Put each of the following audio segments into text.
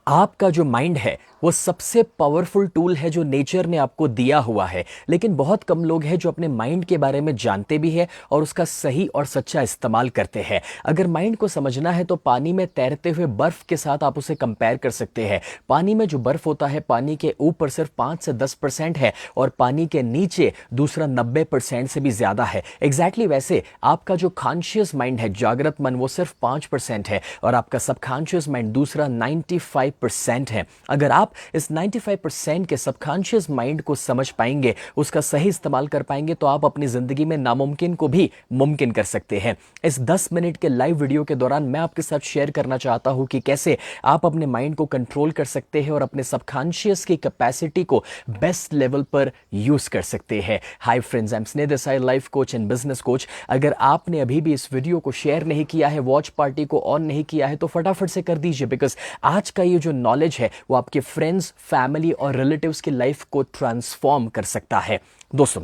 आपका जो माइंड है वो सबसे पावरफुल टूल है जो नेचर ने आपको दिया हुआ है, लेकिन बहुत कम लोग हैं जो अपने माइंड के बारे में जानते भी हैं और उसका सही और सच्चा इस्तेमाल करते हैं। अगर माइंड को समझना है तो पानी में तैरते हुए बर्फ के साथ आप उसे कंपेयर कर सकते हैं। पानी में जो बर्फ होता है, पानी के ऊपर सिर्फ 5 से 10% है और पानी के नीचे दूसरा 90% से भी ज्यादा है। एग्जैक्टली वैसे आपका जो कॉन्शियस माइंड है, जागृत मन, वो सिर्फ 5% है और आपका सबकॉन्शियस माइंड दूसरा 95% है। अगर आप इस 95% के सबकॉन्शियस माइंड को समझ पाएंगे, उसका सही इस्तेमाल कर पाएंगे, तो आप अपनी जिंदगी में नामुमकिन को भी मुमकिन कर सकते हैं। इस 10 मिनट के लाइव वीडियो के दौरान मैं आपके साथ शेयर करना चाहता हूं कि कैसे आप अपने माइंड को कंट्रोल कर सकते हैं और अपने सबकॉन्शियस की कैपेसिटी को बेस्ट लेवल पर यूज कर सकते हैं। हाय फ्रेंड्स, आई एम स्नेह Desai, life coach and business coach. अगर आपने अभी भी इस वीडियो को शेयर नहीं किया है, वॉच पार्टी को ऑन नहीं किया है, तो फटाफट से कर दीजिए, बिकॉज आज का ये जो नॉलेज है वो आपके फ्रेंड्स, फैमिली और रिलेटिव्स की लाइफ को ट्रांसफॉर्म कर सकता है। दोस्तों,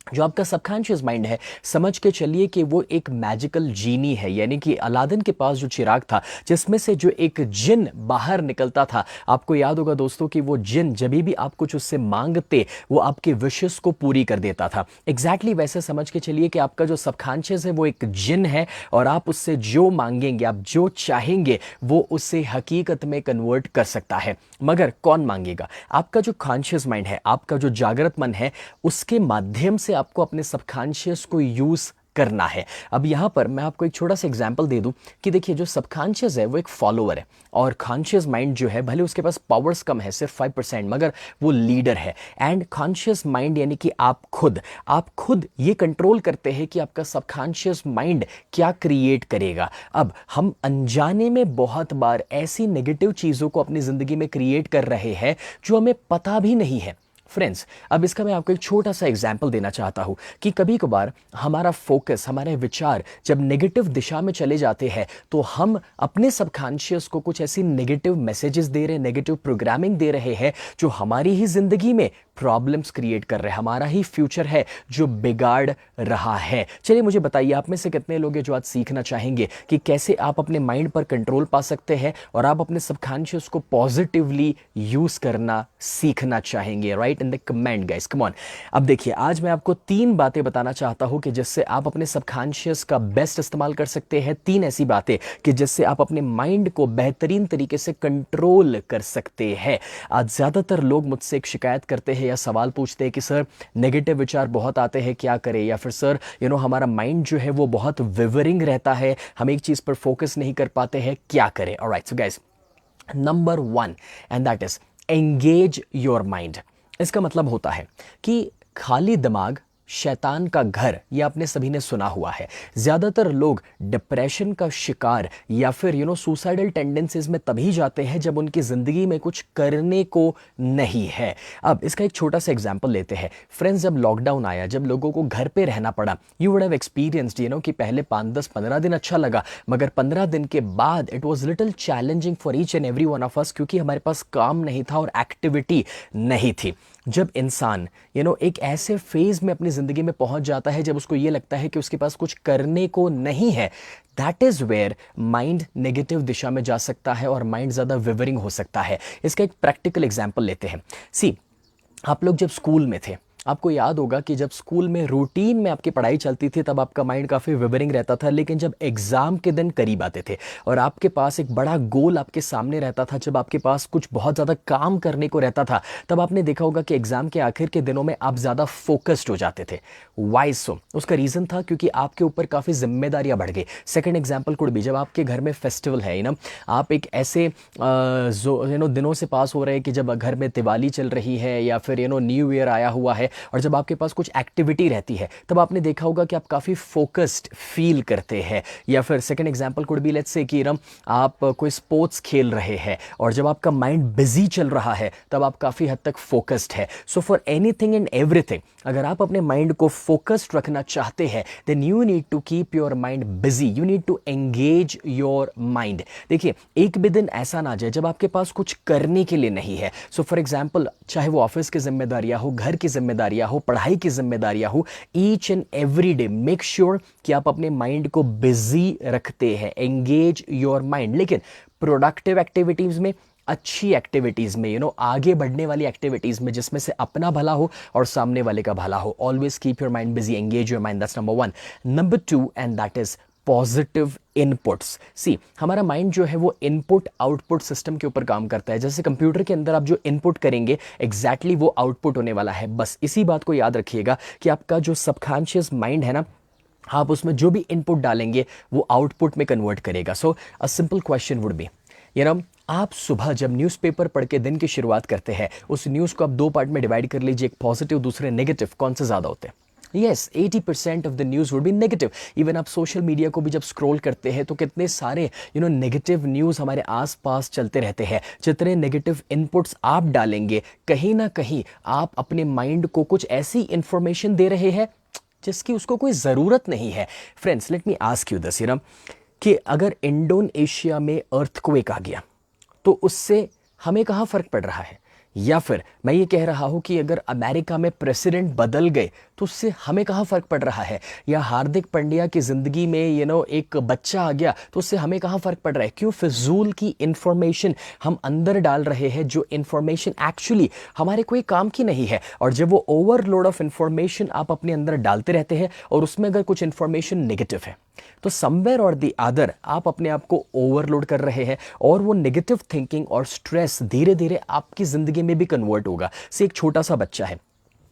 जो आपका सबकॉन्शियस माइंड है, समझ के चलिए कि वो एक मैजिकल जीनी है, यानी कि अलादीन के पास जो चिराग था जिसमें से जो एक जिन बाहर निकलता था। आपको याद होगा दोस्तों कि वो जिन जब भी आप कुछ उससे मांगते वो आपके विशेस को पूरी कर देता था। एग्जैक्टली वैसे समझ के चलिए कि आपका जो सबकॉन्शियस है वो एक जिन है और आप उससे जो मांगेंगे, आप जो चाहेंगे, वो उससे हकीकत में कन्वर्ट कर सकता है। मगर कौन मांगेगा? आपका जो कॉन्शियस माइंड है, आपका जो जागृत मन है, उसके माध्यम से आपको अपने सबकॉन्शियस को यूज करना है। अब यहां पर मैं आपको एक छोटा सा एग्जांपल दे दूं कि देखिए, जो सबकॉन्शियस है वो एक फॉलोअर है और कॉन्शियस माइंड जो है, भले उसके पास पावर्स कम है, सिर्फ 5%, मगर वो लीडर है। एंड कॉन्शियस माइंड यानी कि आप खुद ये कंट्रोल करते हैं कि आपका सबकॉन्शियस माइंड क्या क्रिएट करेगा। अब हम अनजाने में बहुत बार ऐसी नेगेटिव चीजों को अपनी जिंदगी में क्रिएट कर रहे हैं जो हमें पता भी नहीं है। फ्रेंड्स, अब इसका मैं आपको एक छोटा सा एग्जाम्पल देना चाहता हूं कि कभी कभार हमारा फोकस, हमारे विचार जब नेगेटिव दिशा में चले जाते हैं तो हम अपने सबकॉन्शियस को कुछ ऐसी नेगेटिव मैसेजेस दे रहे हैं, नेगेटिव प्रोग्रामिंग दे रहे हैं जो हमारी ही जिंदगी में प्रॉब्लम्स क्रिएट कर रहे हैं, हमारा ही फ्यूचर है जो बिगाड़ रहा है। चलिए मुझे बताइए, आप में से कितने लोग हैं जो आज सीखना चाहेंगे कि कैसे आप अपने माइंड पर कंट्रोल पा सकते हैं और आप अपने सबकॉन्शियस को पॉजिटिवली यूज करना सीखना चाहेंगे? Right in the comment guys, come on. अब देखिए, आज मैं आपको 3 बातें बताना चाहता हूं कि जिससे आप अपने सबकॉन्शियस का बेस्ट इस्तेमाल कर सकते हैं। 3 ऐसी बातें कि जिससे आप अपने माइंड को बेहतरीन तरीके से कंट्रोल कर सकते हैं। आज ज्यादातर लोग मुझसे एक शिकायत करते हैं या सवाल पूछते हैं कि सर, नेगेटिव विचार बहुत आते हैं, क्या करें? या फिर सर, हमारा माइंड जो है वो बहुत विवरिंग रहता है, हम एक चीज पर फोकस नहीं कर पाते हैं, क्या करें? Alright, so guys, number 1 and that is engage your mind. इसका मतलब होता है कि खाली दिमाग शैतान का घर, ये आपने सभी ने सुना हुआ है। ज्यादातर लोग डिप्रेशन का शिकार या फिर सुसाइडल टेंडेंसीज में तभी जाते हैं जब उनकी जिंदगी में कुछ करने को नहीं है। अब इसका एक छोटा सा एग्जांपल लेते हैं। फ्रेंड्स, जब लॉकडाउन आया, जब लोगों को घर पे रहना पड़ा, यू वुड हैव एक्सपीरियंस्ड कि पहले 5, 10, 15 दिन अच्छा लगा, मगर 15 दिन के बाद it was little challenging for each and every one of us, क्योंकि हमारे पास काम नहीं था और एक्टिविटी नहीं थी। जब इंसान एक ऐसे फेज में अपनी जिंदगी में पहुंच जाता है जब उसको यह लगता है कि उसके पास कुछ करने को नहीं है, that is where mind negative दिशा में जा सकता है और माइंड ज्यादा विवरिंग हो सकता है। इसका एक प्रैक्टिकल एग्जांपल लेते हैं। सी, आप लोग जब स्कूल में थे, आपको याद होगा कि जब स्कूल में रूटीन में आपकी पढ़ाई चलती थी तब आपका माइंड काफी विवरिंग रहता था, लेकिन जब एग्जाम के दिन करीब आते थे और आपके पास एक बड़ा गोल आपके सामने रहता था, जब आपके पास कुछ बहुत ज्यादा काम करने को रहता था, तब आपने देखा होगा कि एग्जाम के आखिर के दिनों में आप ज्यादा फोकस्ड हो जाते थे। वाई सो? उसका रीजन था क्योंकि आपके ऊपर काफी जिम्मेदारियां बढ़ गई। सेकंड एग्जाम्पल कुड भी, जब आपके घर में फेस्टिवल है आप एक ऐसे दिनों से पास हो रहे हैं कि जब घर में दिवाली चल रही है या फिर न्यू ईयर आया हुआ है और जब आपके पास कुछ एक्टिविटी रहती है, तब आपने देखा होगा कि आप काफी फोकस्ड फील करते हैं। या फिर second example could be, let's say कि आप कोई स्पोर्ट्स खेल रहे हैं और जब आपका माइंड बिजी चल रहा है तब आप काफी हद तक फोकस्ड है। So for anything and everything, अगर आप अपने माइंड को फोकस्ड रखना चाहते हैं, then you need to keep your mind busy, you need to engage your mind. देखिए, एक भी दिन ऐसा ना जाए जब आपके पास कुछ करने के लिए नहीं है। सो फॉर एग्जांपल, चाहे वो ऑफिस की जिम्मेदारियां हो, घर की जिम्मेदारियां हो, पढ़ाई की जिम्मेदारियां हो, each and every day make sure कि आप अपने माइंड को बिजी रखते हैं, एंगेज योर माइंड। लेकिन प्रोडक्टिव एक्टिविटीज में, अच्छी एक्टिविटीज़ में, आगे बढ़ने वाली एक्टिविटीज़ में, जिसमें से अपना भला हो और सामने वाले का भला हो। Always keep your mind busy, engage your mind, that's number 1। Number 2, and that is positive inputs. See, हमारा माइंड जो है वो इनपुट आउटपुट सिस्टम के ऊपर काम करता है। जैसे कंप्यूटर के अंदर आप जो इनपुट करेंगे एग्जैक्टली वो आउटपुट होने वाला है। बस इसी बात को याद रखिएगा कि आपका जो सबकॉन्शियस माइंड है ना, आप उसमें जो भी इनपुट डालेंगे वो आउटपुट में कन्वर्ट करेगा। So a simple question would be, आप सुबह जब न्यूज़पेपर पढ़ के दिन की शुरुआत करते हैं, उस न्यूज़ को आप 2 पार्ट में डिवाइड कर लीजिए, एक पॉजिटिव दूसरे नेगेटिव, कौन से ज़्यादा होते हैं? Yes, 80% of the news would be negative. Even आप सोशल मीडिया को भी जब स्क्रॉल करते हैं तो कितने सारे नेगेटिव न्यूज़ हमारे आसपास चलते रहते हैं। जितने नेगेटिव इनपुट्स आप डालेंगे, कहीं ना कहीं आप अपने माइंड को कुछ ऐसी इंफॉर्मेशन दे रहे हैं जिसकी उसको कोई ज़रूरत नहीं है। Friends, let me ask you this, कि अगर इंडोनेशिया में अर्थक्वेक आ गया तो उससे हमें कहाँ फ़र्क पड़ रहा है? या फिर मैं ये कह रहा हूँ कि अगर अमेरिका में प्रेसिडेंट बदल गए तो उससे हमें कहाँ फ़र्क पड़ रहा है? या हार्दिक पांड्या की ज़िंदगी में एक बच्चा आ गया तो उससे हमें कहाँ फ़र्क पड़ रहा है? क्यों फिजूल की इन्फॉर्मेशन हम अंदर डाल रहे हैं, जो इन्फॉर्मेशन एक्चुअली हमारे कोई काम की नहीं है। और जब वो ओवरलोड ऑफ इन्फॉर्मेशन आप अपने अंदर डालते रहते हैं और उसमें अगर कुछ इन्फॉर्मेशन नेगेटिव है तो समवेयर और द अदर आप अपने आप को ओवरलोड कर रहे हैं, और वो नेगेटिव थिंकिंग और स्ट्रेस धीरे धीरे आपकी ज़िंदगी में भी कन्वर्ट होगा। से एक छोटा सा बच्चा है,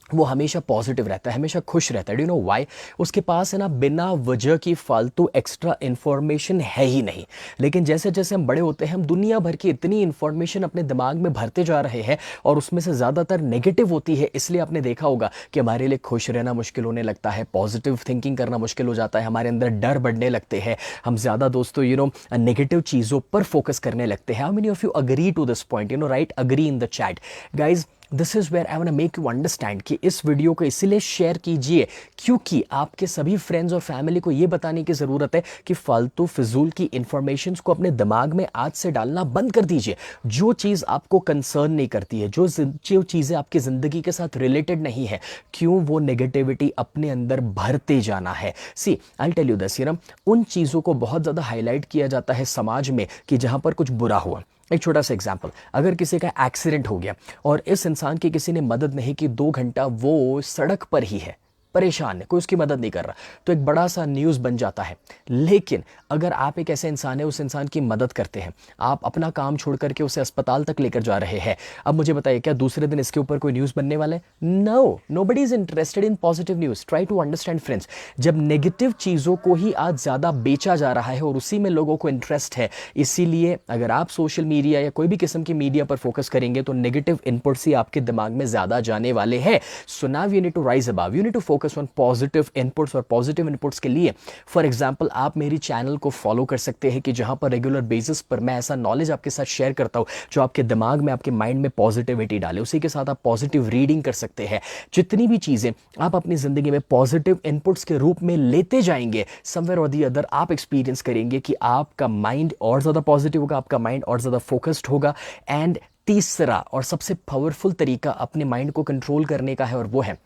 वो हमेशा पॉजिटिव रहता है, हमेशा खुश रहता है। Do you know why? उसके पास है ना बिना वजह की फालतू एक्स्ट्रा इन्फॉर्मेशन है ही नहीं। लेकिन जैसे जैसे हम बड़े होते हैं, हम दुनिया भर की इतनी इन्फॉर्मेशन अपने दिमाग में भरते जा रहे हैं और उसमें से ज़्यादातर नेगेटिव होती है। इसलिए आपने देखा होगा कि हमारे लिए खुश रहना मुश्किल होने लगता है, पॉजिटिव थिंकिंग करना मुश्किल हो जाता है, हमारे अंदर डर बढ़ने लगते हैं, हम ज़्यादा दोस्तों नेगेटिव चीज़ों पर फोकस करने लगते हैं। How many of you agree to this point? Right, agree in the chat guys. This is where I want to make you understand कि इस वीडियो को इसलिए शेयर कीजिए क्योंकि आपके सभी फ्रेंड्स और फैमिली को ये बताने की ज़रूरत है कि फालतू फिजूल की इंफॉर्मेशंस को अपने दिमाग में आज से डालना बंद कर दीजिए। जो चीज़ आपको कंसर्न नहीं करती है, जो चीज़ें आपकी ज़िंदगी के साथ रिलेटेड नहीं है, क्यों वो नेगेटिविटी अपने अंदर भरते जाना है? सी, आई टेल यू दिस, उन चीज़ों को बहुत ज़्यादा हाईलाइट किया जाता है समाज में कि जहाँ पर कुछ बुरा हुआ। एक छोटा सा एग्जाम्पल, अगर किसी का एक्सीडेंट हो गया और इस इंसान की किसी ने मदद नहीं की, 2 घंटा वो सड़क पर ही है, परेशान है, कोई उसकी मदद नहीं कर रहा, तो एक बड़ा सा न्यूज़ बन जाता है। लेकिन अगर आप एक ऐसे इंसान है, उस इंसान की मदद करते हैं, आप अपना काम छोड़ करके उसे अस्पताल तक लेकर जा रहे हैं, अब मुझे बताइए क्या दूसरे दिन इसके ऊपर कोई न्यूज़ बनने वाला है? No, nobody is interested in positive news. Try to understand friends, जब नेगेटिव चीज़ों को ही आज ज़्यादा बेचा जा रहा है और उसी में लोगों को इंटरेस्ट है, इसीलिए अगर आप सोशल मीडिया या कोई भी किस्म की मीडिया पर फोकस करेंगे तो नेगेटिव इनपुट्स ही आपके दिमाग में ज़्यादा जाने वाले हैं। So now you need to rise above, you need to focus on positive inputs. और पॉजिटिव इनपुट्स के लिए फॉर एग्जांपल आप मेरी चैनल को फॉलो कर सकते हैं कि जहां पर रेगुलर बेसिस पर मैं ऐसा नॉलेज आपके साथ शेयर करता हूं जो आपके दिमाग में, आपके माइंड में पॉजिटिविटी डाले। उसी के साथ आप पॉजिटिव रीडिंग कर सकते हैं। जितनी भी चीजें आप अपनी जिंदगी में पॉजिटिव इनपुट्स के रूप में लेते जाएंगे, समवेयर और दी अदर आप एक्सपीरियंस करेंगे कि आपका माइंड और ज्यादा पॉजिटिव होगा, आपका माइंड और ज्यादा फोकस्ड होगा। एंड तीसरा और सबसे पावरफुल तरीका अपने माइंड को कंट्रोल करने का है और वो है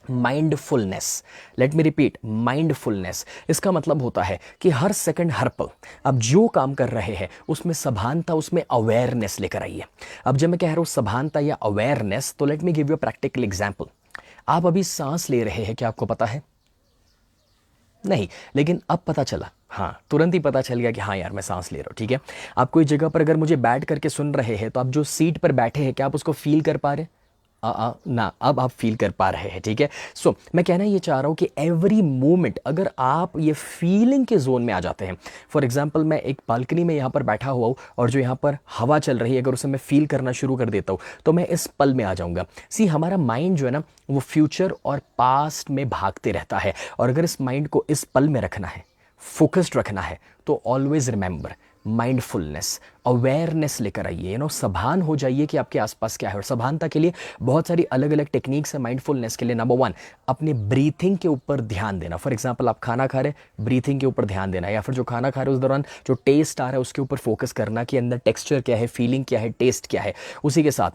mindfulness. Let me repeat, mindfulness. इसका मतलब होता है कि हर सेकंड, हर पल आप जो काम कर रहे हैं उसमें सभानता, उसमें अवेयरनेस लेकर आइए। अब जब मैं कह रहा हूं सभानता या अवेयरनेस, तो let me give you practical example. आप अभी सांस ले रहे हैं, क्या आपको पता है? नहीं, लेकिन अब पता चला, हाँ, तुरंत ही पता चल गया कि हाँ यार मैं सांस ले रहा हूँ। ठीक है, आप कोई जगह पर अगर मुझे बैठ करके सुन रहे हैं तो आप जो सीट पर बैठे हैं, क्या आप उसको फील कर पा रहे हैं? ना, अब आप फील कर पा रहे हैं। ठीक है, सो मैं कहना ये चाह रहा हूं कि एवरी मोमेंट अगर आप ये फीलिंग के जोन में आ जाते हैं, फॉर एग्जांपल मैं एक बालकनी में यहां पर बैठा हुआ हूं और जो यहां पर हवा चल रही है, अगर उसे मैं फील करना शुरू कर देता हूं तो मैं इस पल में आ जाऊंगा। सी, हमारा माइंड जो है ना वो फ्यूचर और पास्ट में भागते रहता है, और अगर इस माइंड को इस पल में रखना है, फोकस्ड रखना है, तो ऑलवेज रिमेंबर माइंडफुलनेस, अवेयरनेस लेकर आइए। सभान हो जाइए कि आपके आसपास क्या है। और सभानता के लिए बहुत सारी अलग अलग टेक्निक्स है। माइंडफुलनेस के लिए नंबर 1, अपने ब्रीथिंग के ऊपर ध्यान देना। फॉर एग्जांपल आप खाना खा रहे हैं, ब्रीथिंग के ऊपर ध्यान देना, या फिर जो खाना खा रहे हैं उस दौरान जो टेस्ट आ रहा है उसके ऊपर फोकस करना कि अंदर टेक्सचर क्या है, फीलिंग क्या है, टेस्ट क्या है। उसी के साथ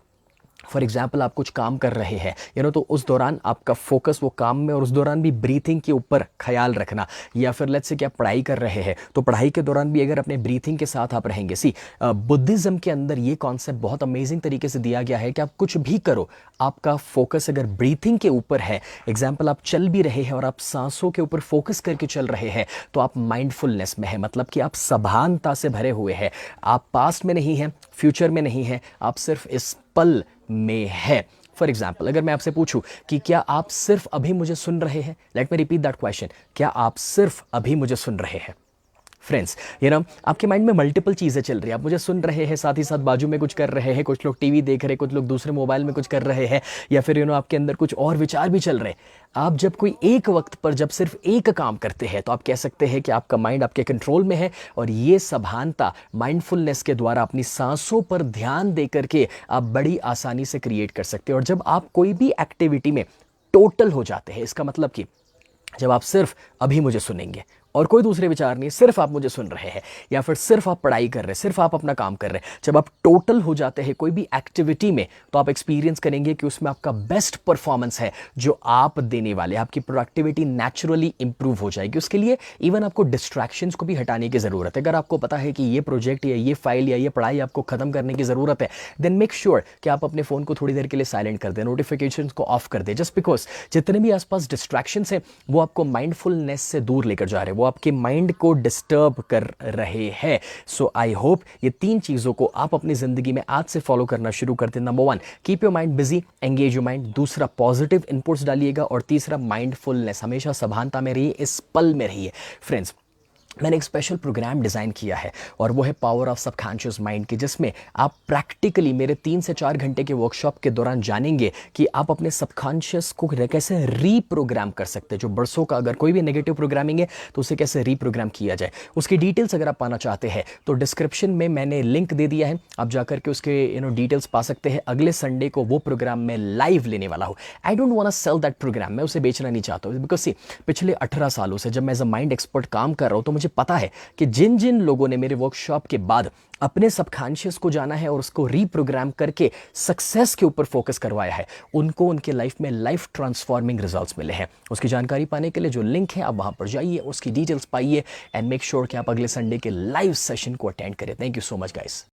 फॉर एग्जाम्पल आप कुछ काम कर रहे हैं तो उस दौरान आपका फोकस वो काम में, और उस दौरान भी ब्रीथिंग के ऊपर ख्याल रखना। या फिर लेट्स से कि आप पढ़ाई कर रहे हैं तो पढ़ाई के दौरान भी अगर अपने ब्रीथिंग के साथ आप रहेंगे। सी बुद्धिज्म के अंदर ये कॉन्सेप्ट बहुत अमेजिंग तरीके से दिया गया है कि आप कुछ भी करो, आपका फोकस अगर ब्रीथिंग के ऊपर है, एग्जाम्पल आप चल भी रहे हैं और आप सांसों के ऊपर फोकस करके चल रहे हैं, तो आप माइंडफुलनेस में है, मतलब कि आप सभानता से भरे हुए हैं। आप पास्ट में नहीं हैं, फ्यूचर में नहीं हैं, आप सिर्फ इस पल में है। फॉर एग्जाम्पल अगर मैं आपसे पूछूं कि क्या आप सिर्फ अभी मुझे सुन रहे हैं, let me repeat that question, क्या आप सिर्फ अभी मुझे सुन रहे हैं? फ्रेंड्स आपके माइंड में मल्टीपल चीज़ें चल रही है, आप मुझे सुन रहे हैं, साथ ही साथ बाजू में कुछ कर रहे हैं, कुछ लोग टीवी देख रहे हैं, कुछ लोग दूसरे मोबाइल में कुछ कर रहे हैं, या फिर आपके अंदर कुछ और विचार भी चल रहे हैं। आप जब कोई एक वक्त पर जब सिर्फ एक काम करते हैं तो आप कह सकते हैं कि आपका माइंड आपके कंट्रोल में है, और ये सभानता माइंडफुलनेस के द्वारा अपनी सांसों पर ध्यान दे करके आप बड़ी आसानी से क्रिएट कर सकते हैं। और जब आप कोई भी एक्टिविटी में टोटल हो जाते हैं, इसका मतलब कि जब आप सिर्फ अभी मुझे सुनेंगे और कोई दूसरे विचार नहीं, सिर्फ आप मुझे सुन रहे हैं, या फिर सिर्फ आप पढ़ाई कर रहे हैं, सिर्फ आप अपना काम कर रहे हैं, जब आप टोटल हो जाते हैं कोई भी एक्टिविटी में, तो आप एक्सपीरियंस करेंगे कि उसमें आपका बेस्ट परफॉर्मेंस है जो आप देने वाले, आपकी प्रोडक्टिविटी नेचुरली इंप्रूव हो जाएगी। उसके लिए इवन आपको डिस्ट्रैक्शंस को भी हटाने की ज़रूरत है। अगर आपको पता है कि ये प्रोजेक्ट या ये फाइल या ये पढ़ाई आपको खत्म करने की ज़रूरत है, देन मेक श्योर कि आप अपने फ़ोन को थोड़ी देर के लिए साइलेंट कर दें, नोटिफिकेशन को ऑफ कर दें, जस्ट बिकॉज जितने भी आसपास डिस्ट्रैक्शंस हैं वो आपको माइंडफुलनेस से दूर लेकर जा रहे हैं, वो आपके माइंड को डिस्टर्ब कर रहे हैं। सो आई होप ये 3 चीज़ों को आप अपनी ज़िंदगी में आज से फॉलो करना शुरू कर दें। Number 1, keep your mind busy, engage your mind. दूसरा, पॉजिटिव इनपुट्स डालिएगा। और तीसरा, माइंडफुलनेस, हमेशा सभानता में रहिए, इस पल में रहिए। फ्रेंड्स, मैंने एक स्पेशल प्रोग्राम डिज़ाइन किया है और वो है पावर ऑफ सबकॉन्शियस माइंड की, जिसमें आप प्रैक्टिकली मेरे 3 से 4 घंटे के वर्कशॉप के दौरान जानेंगे कि आप अपने सबकॉन्शियस को कैसे रीप्रोग्राम कर सकते हैं। जो बरसों का अगर कोई भी नेगेटिव प्रोग्रामिंग है तो उसे कैसे रीप्रोग्राम किया जाए। उसकी डिटेल्स अगर आप पाना चाहते हैं तो डिस्क्रिप्शन में मैंने लिंक दे दिया है, आप जाकर के उसके डिटेल्स पा सकते हैं। अगले संडे को वो प्रोग्राम मैं लाइव लेने वाला हूँ। I don't want to sell that programme, मैं उसे बेचना नहीं चाहता हूँ, बिकॉज सी पिछले 18 सालों से जब मैं एज अ माइंड एक्सपर्ट काम कर रहा हूँ तो मुझे पता है कि जिन जिन लोगों ने मेरे वर्कशॉप के बाद अपने सबकॉन्शियस को जाना है और उसको रीप्रोग्राम करके सक्सेस के ऊपर फोकस करवाया है, उनको उनके लाइफ में लाइफ ट्रांसफॉर्मिंग रिजल्ट्स मिले हैं। उसकी जानकारी पाने के लिए जो लिंक है आप वहां पर जाइए, उसकी डिटेल्स पाइए, एंड मेक श्योर कि आप अगले संडे के लाइव सेशन को अटेंड करें। Thank you so much guys.